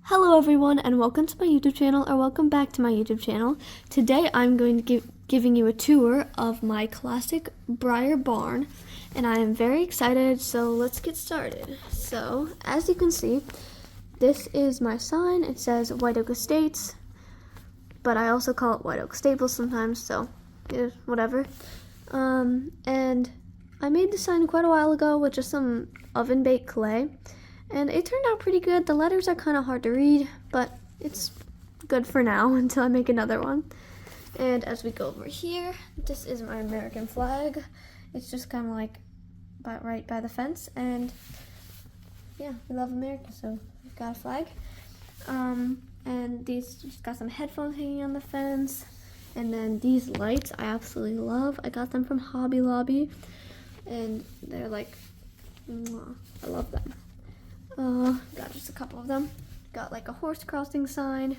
Hello everyone and welcome to my YouTube channel, or welcome back to my YouTube channel. Today I'm going to giving you a tour of my classic Breyer barn, and I am very excited, so let's get started. So as you can see, this is my sign. It says White Oak Estates, but I also call it White Oak Stables sometimes, so whatever. And I made the sign quite a while ago with just some oven baked clay. And it turned out pretty good. The letters are kind of hard to read, but it's good for now until I make another one. And as we go over here, this is my American flag. It's just kind of like right by the fence. And yeah, we love America, so we've got a flag. And these just got some headphones hanging on the fence. And then these lights I absolutely love. I got them from Hobby Lobby. And they're like, mwah, I love them. Got just a couple of them. Got like a horse crossing sign.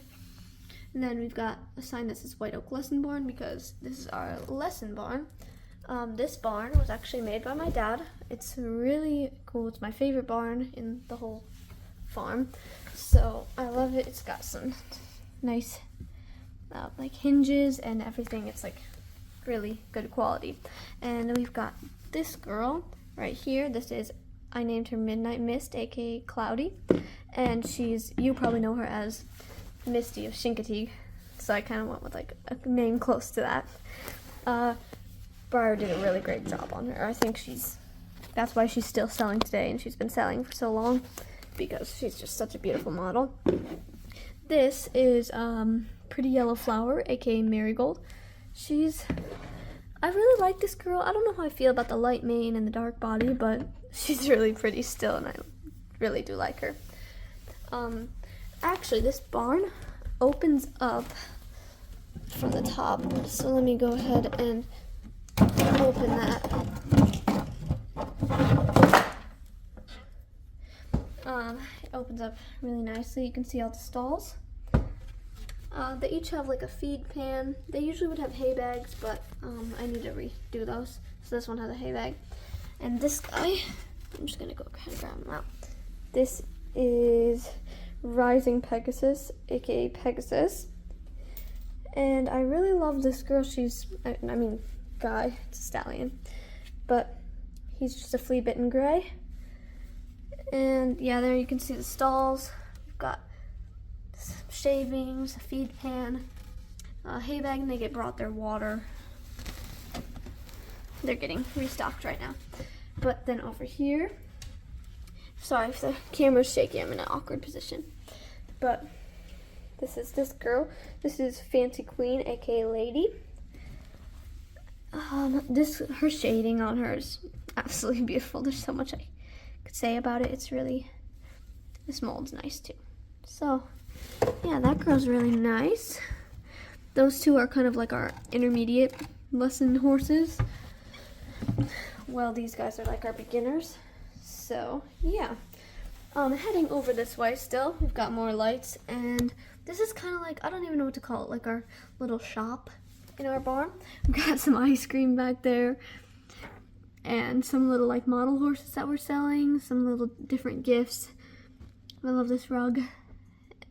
And then we've got a sign that says White Oak Lesson Barn, because this is our lesson barn. This barn was actually made by my dad. It's really cool. It's my favorite barn in the whole farm. So I love it. It's got some nice like hinges and everything. It's like really good quality. And we've got this girl right here. I named her Midnight Mist, aka Cloudy, and you probably know her as Misty of Shinkatig, so I kind of went with like a name close to that. Breyer did a really great job on her. I think that's why she's still selling today, and she's been selling for so long, because she's just such a beautiful model. This is Pretty Yellow Flower, aka Marigold. I really like this girl. I don't know how I feel about the light mane and the dark body, but she's really pretty still, and I really do like her. Actually, this barn opens up from the top, so let me go ahead and open that. It opens up really nicely. You can see all the stalls. They each have like a feed pan. They usually would have hay bags, but I need to redo those. So this one has a hay bag. And this guy, I'm just gonna go ahead and grab him out. This is Rising Pegasus, aka Pegasus. And I really love this girl. Guy, it's a stallion. But he's just a flea-bitten gray. And yeah, there you can see the stalls. We've got shavings, a feed pan, a hay bag, and they get brought their water. They're getting restocked right now. But then over here, sorry if the camera's shaky, I'm in an awkward position. But this is this girl. This is Fancy Queen, aka Lady. Her shading on her is absolutely beautiful. There's so much I could say about it. This mold's nice too. So yeah, that girl's really nice. Those two are kind of like our intermediate lesson horses. Well, these guys are like our beginners. So yeah, heading over this way still, we've got more lights, and this is kind of like, I don't even know what to call it, like our little shop in our barn. We've got some ice cream back there, and some little like model horses that we're selling, some little different gifts. I love this rug.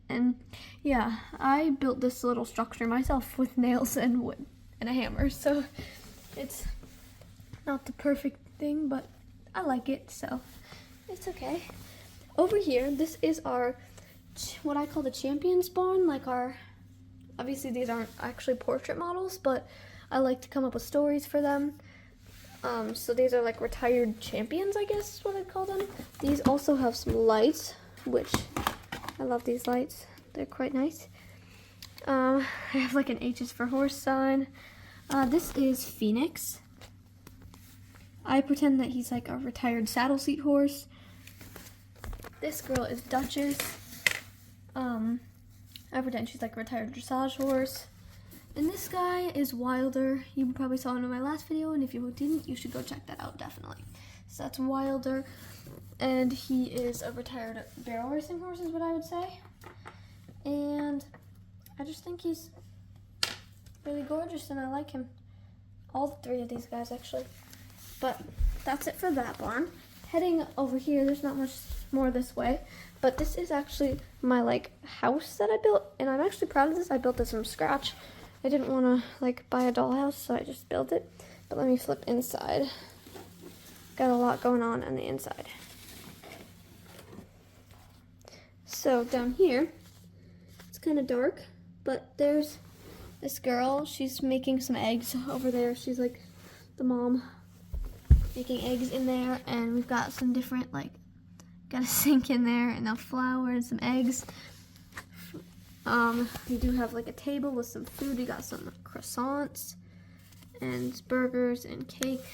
And yeah, I built this little structure myself with nails and wood and a hammer, so it's not the perfect thing, but I like it, so it's okay. Over here, this is our, what I call the Champions barn, obviously these aren't actually portrait models, but I like to come up with stories for them. So these are like retired champions, I guess is what I'd call them. These also have some lights, which I love these lights. They're quite nice. I have like an H's for horse sign. This is Phoenix. I pretend that he's like a retired saddle seat horse. This girl is Duchess. I pretend she's like a retired dressage horse. And this guy is Wilder. You probably saw him in my last video, and if you didn't, you should go check that out, definitely. So that's Wilder. And he is a retired barrel racing horse, is what I would say. And I just think he's really gorgeous, and I like him. All three of these guys, actually. But that's it for that barn. Heading over here, there's not much more this way. But this is actually my like house that I built, and I'm actually proud of this. I built this from scratch. I didn't want to like buy a dollhouse, so I just built it. But let me flip inside. Got a lot going on the inside. So down here, it's kind of dark, but there's this girl. She's making some eggs over there. She's like the mom making eggs in there, and we've got some different like, got a sink in there and a flour and some eggs. We do have like a table with some food. We got some croissants and burgers and cake.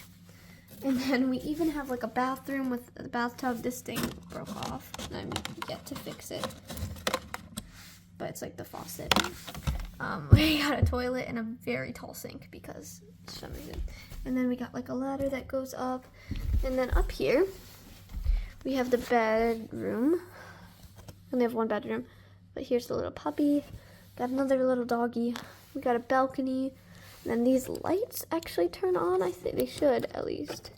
And then we even have like a bathroom with a bathtub. This thing broke off and I'm yet to fix it. But it's like the faucet. We got a toilet and a very tall sink because for some reason. And then we got like a ladder that goes up. And then up here, we have the bedroom. We only have one bedroom. But here's the little puppy. Got another little doggy. We got a balcony. And then these lights actually turn on. I think they should, at least.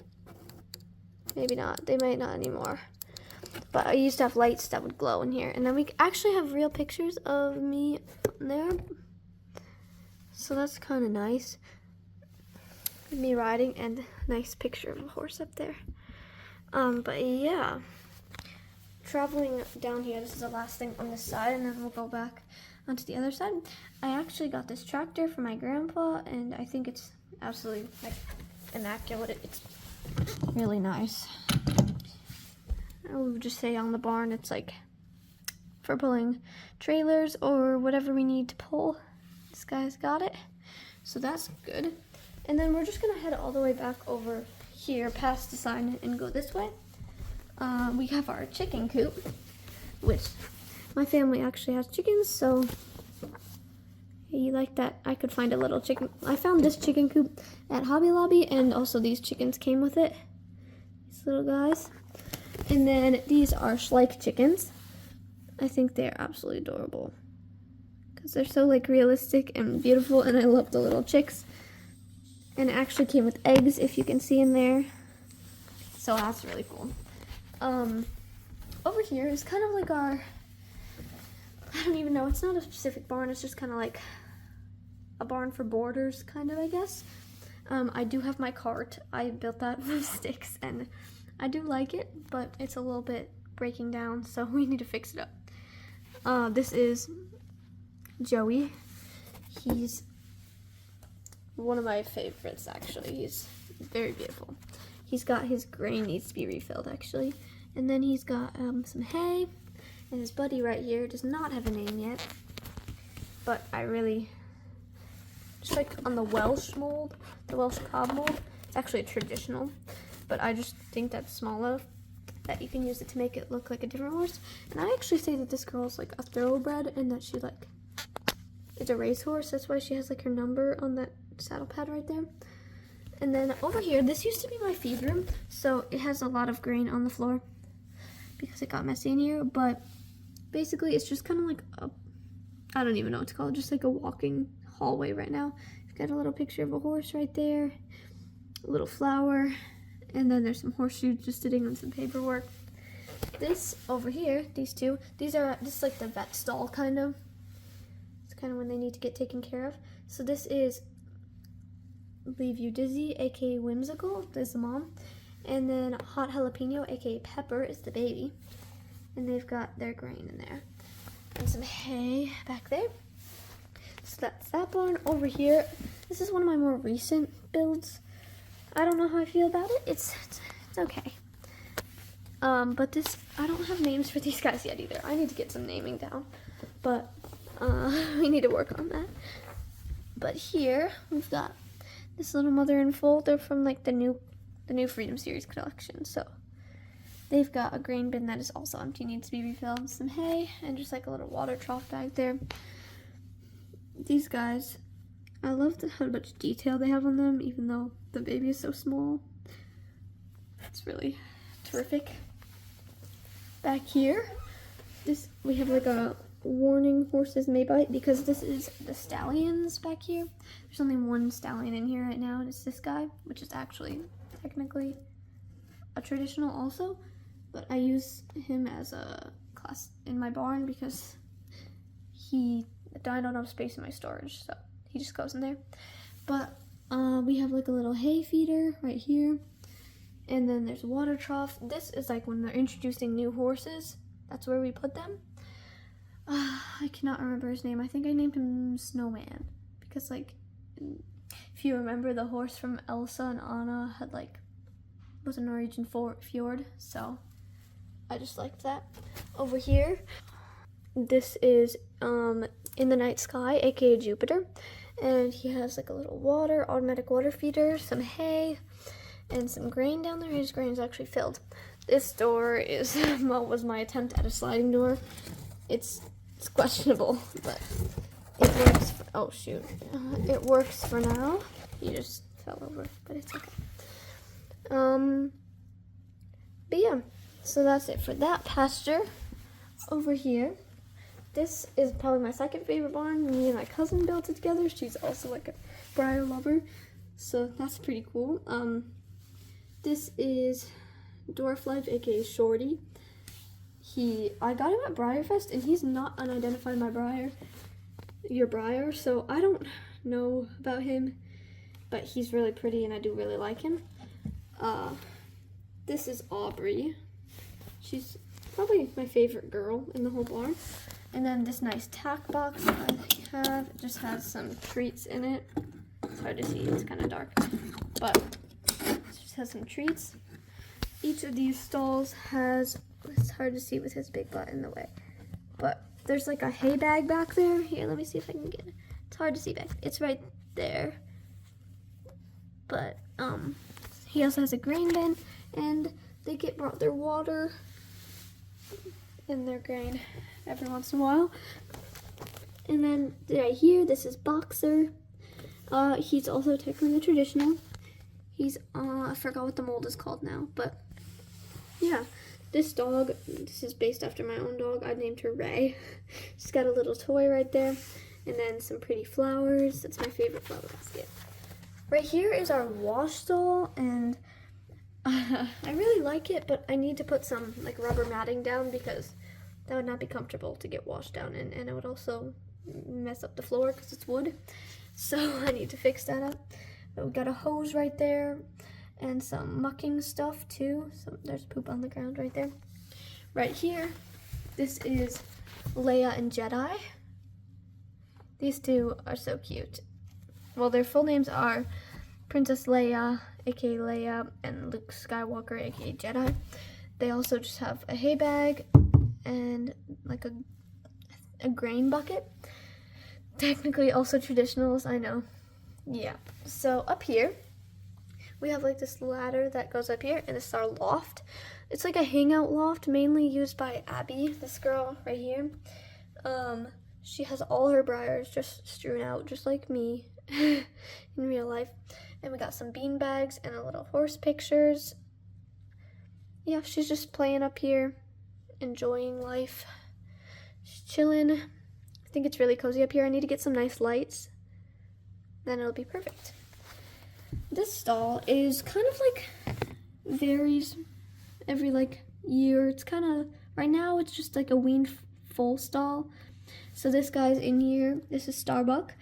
Maybe not. They might not anymore. But I used to have lights that would glow in here. And then we actually have real pictures of me there. So that's kind of nice. Me riding and nice picture of a horse up there. But yeah. Traveling down here, this is the last thing on this side, and then we'll go back onto the other side. I actually got this tractor for my grandpa, and I think it's absolutely like immaculate. It's really nice. I would just say on the barn, it's like for pulling trailers or whatever we need to pull. This guy's got it, so that's good. And then we're just gonna head all the way back over here past the sign and go this way. We have our chicken coop, which my family actually has chickens, so you like that. I could find a little chicken. I found this chicken coop at Hobby Lobby, and also these chickens came with it. These little guys. And then these are Schleich chickens. I think they're absolutely adorable because they're so like realistic and beautiful, and I love the little chicks. And it actually came with eggs, if you can see in there. So that's really cool. Over here is kind of like our, I don't even know, it's not a specific barn, it's just kind of like a barn for boarders, kind of, I guess. I do have my cart. I built that with sticks, and I do like it, but it's a little bit breaking down, so we need to fix it up. This is Joey. He's one of my favorites, actually. He's very beautiful. He's got his grain needs to be refilled, actually. And then he's got some hay. And his buddy right here does not have a name yet. But I really, just like on the Welsh mold, the Welsh cob mold, it's actually a traditional. But I just think that's small enough that you can use it to make it look like a different horse. And I actually say that this girl's like a thoroughbred and that she like is a racehorse. That's why she has like her number on that saddle pad right there. And then over here, this used to be my feed room, so it has a lot of grain on the floor because it got messy in here, but basically it's just kind of like a, I don't even know what to call it, just like a walking hallway right now. You've got a little picture of a horse right there, a little flower, and then there's some horseshoes just sitting on some paperwork. This over here, these two, these are just like the vet stall kind of. It's kind of when they need to get taken care of. So this is Leave You Dizzy, aka Whimsical, is the mom. And then Hot Jalapeno, aka Pepper, is the baby. And they've got their grain in there. And some hay back there. So that's that barn. Over here, this is one of my more recent builds. I don't know how I feel about it. It's okay. But this, I don't have names for these guys yet either. I need to get some naming down. But we need to work on that. But here, we've got this little mother and foal. They're from like the new Freedom Series collection. So they've got a grain bin that is also empty, needs to be refilled, some hay, and just like a little water trough back there. These guys, I love how much detail they have on them, even though the baby is so small. It's really terrific. Back here, we have like a warning, horses may bite, because this is the stallions back here. There's only one stallion in here right now, and it's this guy, which is actually technically a traditional also, but I use him as a my barn because I don't have enough space in my storage, so he just goes in there. But we have like a little hay feeder right here, and then there's a water trough. This is like when they're introducing new horses. That's where we put them. I cannot remember his name. I think I named him Snowman because, like, if you remember, the horse from Elsa and Anna was a Norwegian fjord, so I just liked that. Over here, this is in the night sky, aka Jupiter, and he has like a little automatic water feeder, some hay, and some grain down there. His grain is actually filled. This door was my attempt at a sliding door. It's questionable, but it works. Oh shoot, it works for now. He just fell over, but it's okay. But yeah, so that's it for that pasture. Over here, this is probably my second favorite barn. Me and my cousin built it together. She's also like a Breyer lover, so that's pretty cool. This is Dwarf Life, aka Shorty. I got him at Breyerfest, and he's not unidentified by your Breyer, so I don't know about him, but he's really pretty, and I do really like him. This is Aubrey. She's probably my favorite girl in the whole barn. And then this nice tack box I have just has some treats in it. It's hard to see, it's kind of dark, but it just has some treats. Each of these stalls it's hard to see with his big butt in the way, but there's like a hay bag back there. Here, let me see if I can get it. It's hard to see back. It's right there. But he also has a grain bin, and they brought their water and their grain every once in a while. And then right here, this is Boxer. He's also technically a traditional. He's I forgot what the mold is called now, but yeah. This is based after my own dog. I named her Ray. She's got a little toy right there, and then some pretty flowers. That's my favorite flower basket. Right here is our wash stall, and I really like it, but I need to put some like rubber matting down because that would not be comfortable to get washed down in, and it would also mess up the floor because it's wood. So I need to fix that up. But we got a hose right there, and some mucking stuff too. So there's poop on the ground right there. Right here, this is Leia and Jedi. These two are so cute. Well, their full names are Princess Leia, aka Leia, and Luke Skywalker, aka Jedi. They also just have a hay bag and like a grain bucket. Technically also traditionals, I know. Yeah, so up here, we have like this ladder that goes up here, and this is our loft. It's like a hangout loft, mainly used by Abby, this girl right here. She has all her Breyers just strewn out, just like me in real life. And we got some bean bags and a little horse pictures. Yeah, she's just playing up here, enjoying life. She's chilling. I think it's really cozy up here. I need to get some nice lights, then it'll be perfect. This stall is kind of like varies every like year. It's kind of, right now it's just like a weaned full stall. So this guy's in here. This is Starbuck.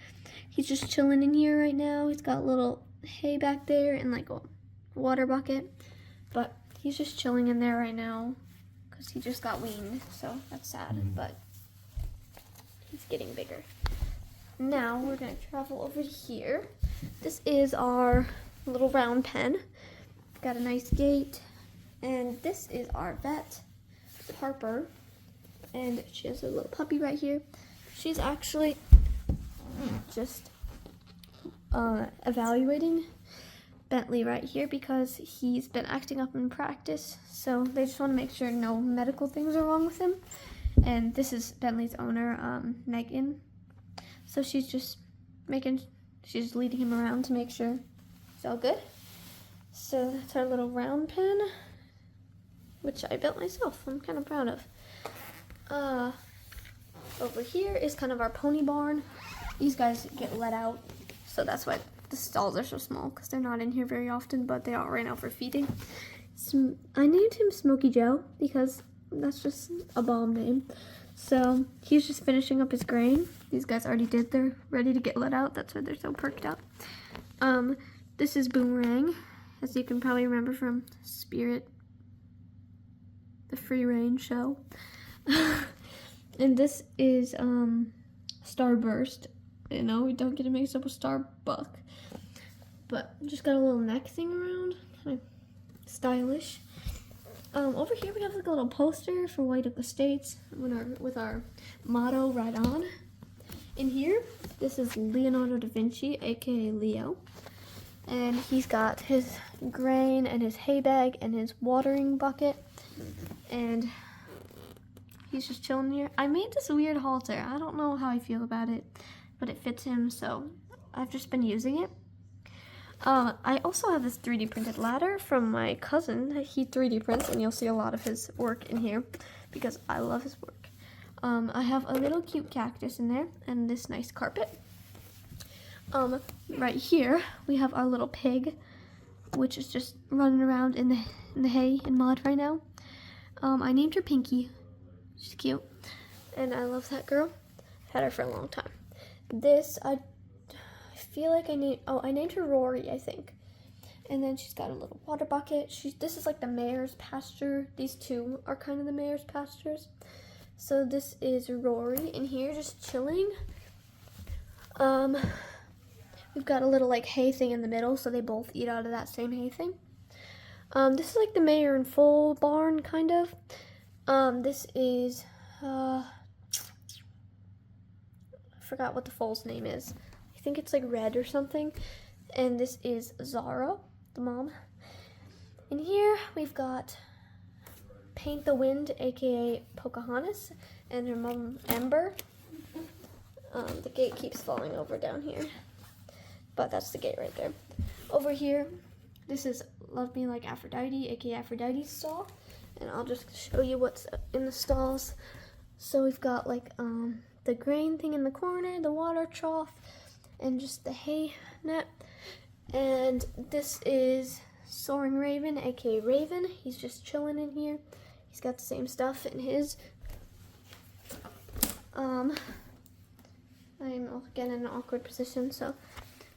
He's just chilling in here right now. He's got a little hay back there and like a water bucket, but he's just chilling in there right now because he just got weaned, so that's sad, but he's getting bigger. Now we're gonna travel over here. This is our little round pen. Got a nice gate, and this is our vet, Harper, and she has a little puppy right here. She's actually just evaluating Bentley right here because he's been acting up in practice, so they just want to make sure no medical things are wrong with him. And this is Bentley's owner, Megan. So she's just leading him around to make sure it's all good. So that's our little round pen, which I built myself. I'm kind of proud of. Over here is kind of our pony barn. These guys get let out, so that's why the stalls are so small, because they're not in here very often, but they are right now for feeding. I named him Smokey Joe because That's just a bomb name. So he's just finishing up his grain. These guys already did. They're ready to get let out. That's why they're so perked up. This is Boomerang, as you can probably remember from Spirit, the free range show. And this is Starburst. You know, we don't get to mix up with Starbuck. But just got a little neck thing around, kind of stylish. Over here we have like a little poster for White Oak Estates with our motto right on. In here, this is Leonardo da Vinci, aka Leo. And he's got his grain and his hay bag and his watering bucket. And he's just chilling here. I made this weird halter. I don't know how I feel about it, but it fits him, so I've just been using it. I also have this 3D printed ladder from my cousin. He 3D prints, and you'll see a lot of his work in here because I love his work. I have a little cute cactus in there and this nice carpet. Right here we have our little pig, which is just running around in the hay and mud right now. I named her Pinky. She's cute, and I love that girl. I've had her for a long time. This I feel like I named her Rory, I think. And then she's got a little water bucket. This is like the mayor's pasture. These two are kind of the mayor's pastures. So this is Rory in here just chilling. We've got a little like hay thing in the middle, so they both eat out of that same hay thing. This is like the mayor in full barn, kind of. This is, I forgot what the foal's name is. I think it's like Red or something. And this is Zara, the mom. In here, we've got Paint the Wind, aka Pocahontas, and her mom, Ember. The gate keeps falling over down here, but that's the gate right there. Over here, this is Love Me Like Aphrodite, aka Aphrodite's stall, and I'll just show you what's in the stalls. So we've got like the grain thing in the corner, the water trough, and just the hay net. And this is Soaring Raven, aka Raven. He's just chilling in here. He's got the same stuff in his. I'm again in an awkward position, so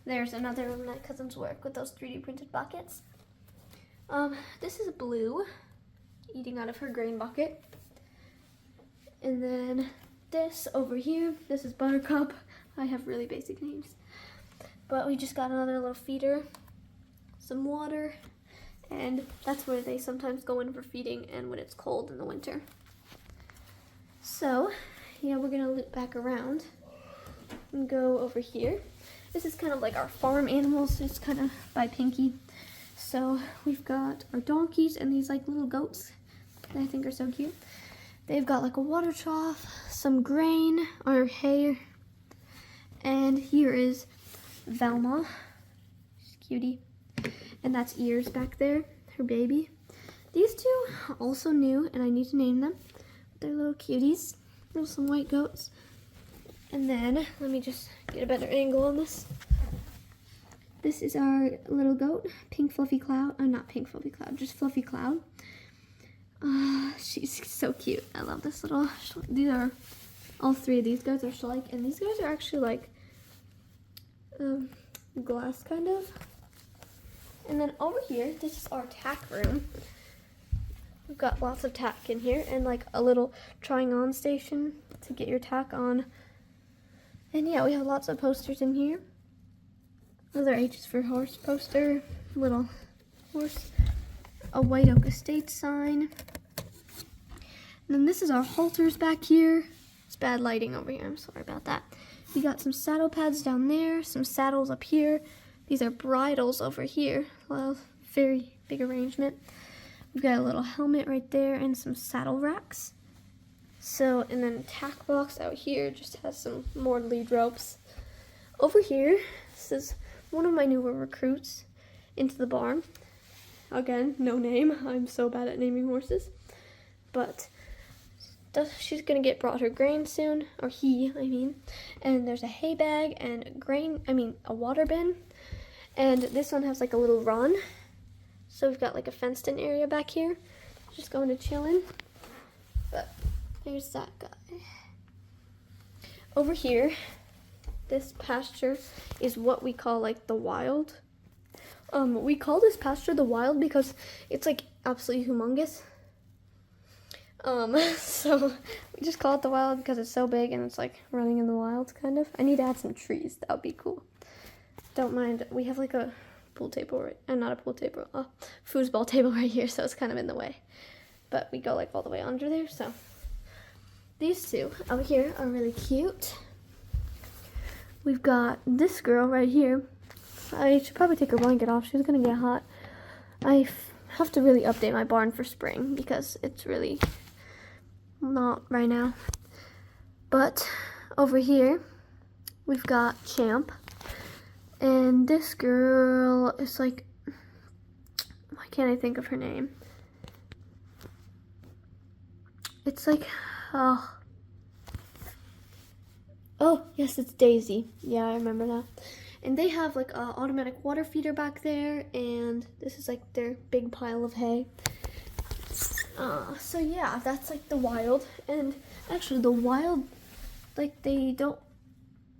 there's another of my cousin's work with those 3D printed buckets. This is Blue, eating out of her grain bucket. And then this over here, this is Buttercup. I have really basic names. But we just got another little feeder, some water, and that's where they sometimes go in for feeding and when it's cold in the winter. So, yeah, we're gonna loop back around and go over here. This is kind of like our farm animals. It's kind of by Pinky. So we've got our donkeys and these like little goats that I think are so cute. They've got like a water trough, some grain or hay, and here is Velma. She's a cutie. And that's Ears back there, her baby. These two are also new, and I need to name them. They're little cuties. There's some white goats. And then, let me just get a better angle on this. This is our little goat, Pink Fluffy Cloud. Not Pink Fluffy Cloud, just Fluffy Cloud. She's so cute. I love this little, these are, all three of these guys are Schleich, and these guys are actually like glass kind of. And then over here, this is our tack room. We've got lots of tack in here and like a little trying on station to get your tack on. And yeah, we have lots of posters in here. Another H is for horse poster, little horse, a White Oak Estates sign. And then this is our halters back here. It's bad lighting over here, I'm sorry about that. We got some saddle pads down there, some saddles up here. These are bridles over here. Well, very big arrangement. We've got a little helmet right there and some saddle racks. So, and then tack box out here just has some more lead ropes. Over here, this is one of my newer recruits into the barn. Again, no name. I'm so bad at naming horses. But she's gonna get brought her grain soon, or he, I mean. And there's a hay bag and a water bin. And this one has like a little run. So we've got like a fenced in area back here. Just going to chill in. there's that guy. Over here, this pasture is what we call like the wild. We call this pasture the wild because it's like absolutely humongous. So we just call it the wild because it's so big and it's like running in the wild, kind of. I need to add some trees. That would be cool. Don't mind. We have like a pool table, not a pool table, a foosball table right here, so it's kind of in the way. But we go like all the way under there, so. These two over here are really cute. We've got this girl right here. I should probably take her blanket off. She's gonna get hot. I have to really update my barn for spring because it's really not right now. But over here, we've got Champ. And this girl is like, why can't I think of her name? It's like, oh yes, it's Daisy. Yeah, I remember that. And they have like an automatic water feeder back there, and this is like their big pile of hay. So yeah, that's like the wild. And actually the wild, like they're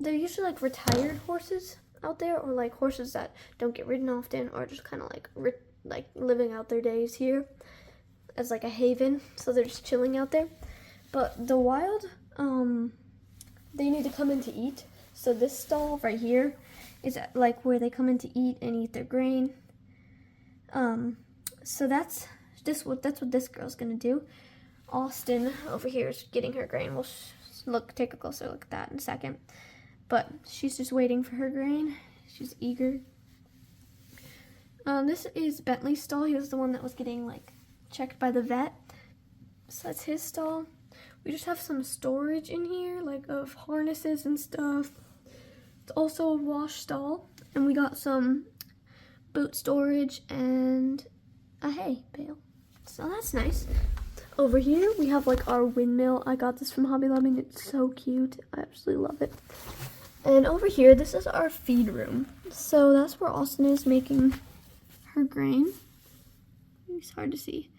usually like retired horses out there, or like horses that don't get ridden often, or just kind of like living out their days here as like a haven, so they're just chilling out there. But the wild, they need to come in to eat. So this stall right here is like where they come in to eat and eat their grain. So that's what this girl's gonna do. Austin over here is getting her grain. We'll take a closer look at that in a second. But she's just waiting for her grain. She's eager. This is Bentley's stall. He was the one that was getting like checked by the vet. So that's his stall. We just have some storage in here, like of harnesses and stuff. It's also a wash stall. And we got some boot storage and a hay bale. So that's nice. Over here, we have like our windmill. I got this from Hobby Lobby and it's so cute. I absolutely love it. And over here, this is our feed room. So that's where Austin is making her grain. It's hard to see.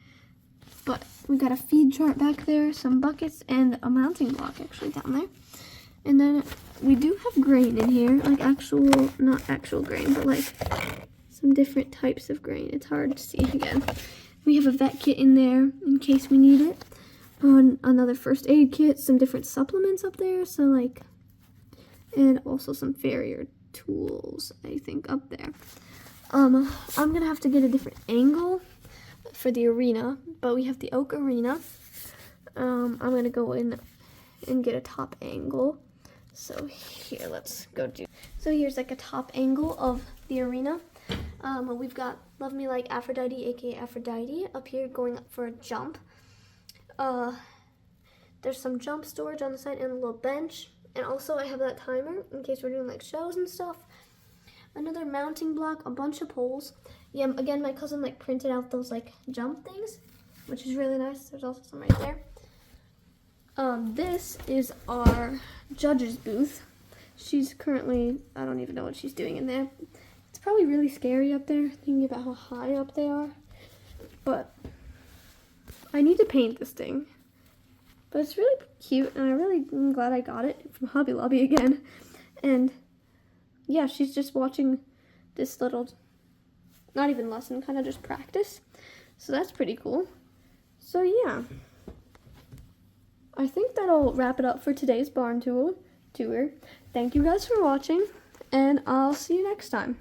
But we got a feed chart back there, some buckets, and a mounting block actually down there. And then we do have grain in here, like not actual grain, but like some different types of grain. It's hard to see again. We have a vet kit in there in case we need it. Another first aid kit, some different supplements up there, so like, and also some farrier tools, I think, up there. I'm gonna have to get a different angle for the arena, but we have the oak arena. I'm gonna go in and get a top angle. So here, let's go do. So here's like a top angle of the arena. We've got Love Me Like Aphrodite, aka Aphrodite, up here going up for a jump. There's some jump storage on the side and a little bench. And also I have that timer in case we're doing like shows and stuff. Another mounting block, a bunch of poles. Yeah, again, my cousin like printed out those like jump things, which is really nice. There's also some right there. This is our judge's booth. She's currently, I don't even know what she's doing in there. It's probably really scary up there, thinking about how high up they are. But I need to paint this thing. But it's really cute, and I really am glad I got it from Hobby Lobby again. And yeah, she's just watching this little, not even lesson, kind of just practice. So that's pretty cool. So yeah, I think that'll wrap it up for today's barn tour. Thank you guys for watching, and I'll see you next time.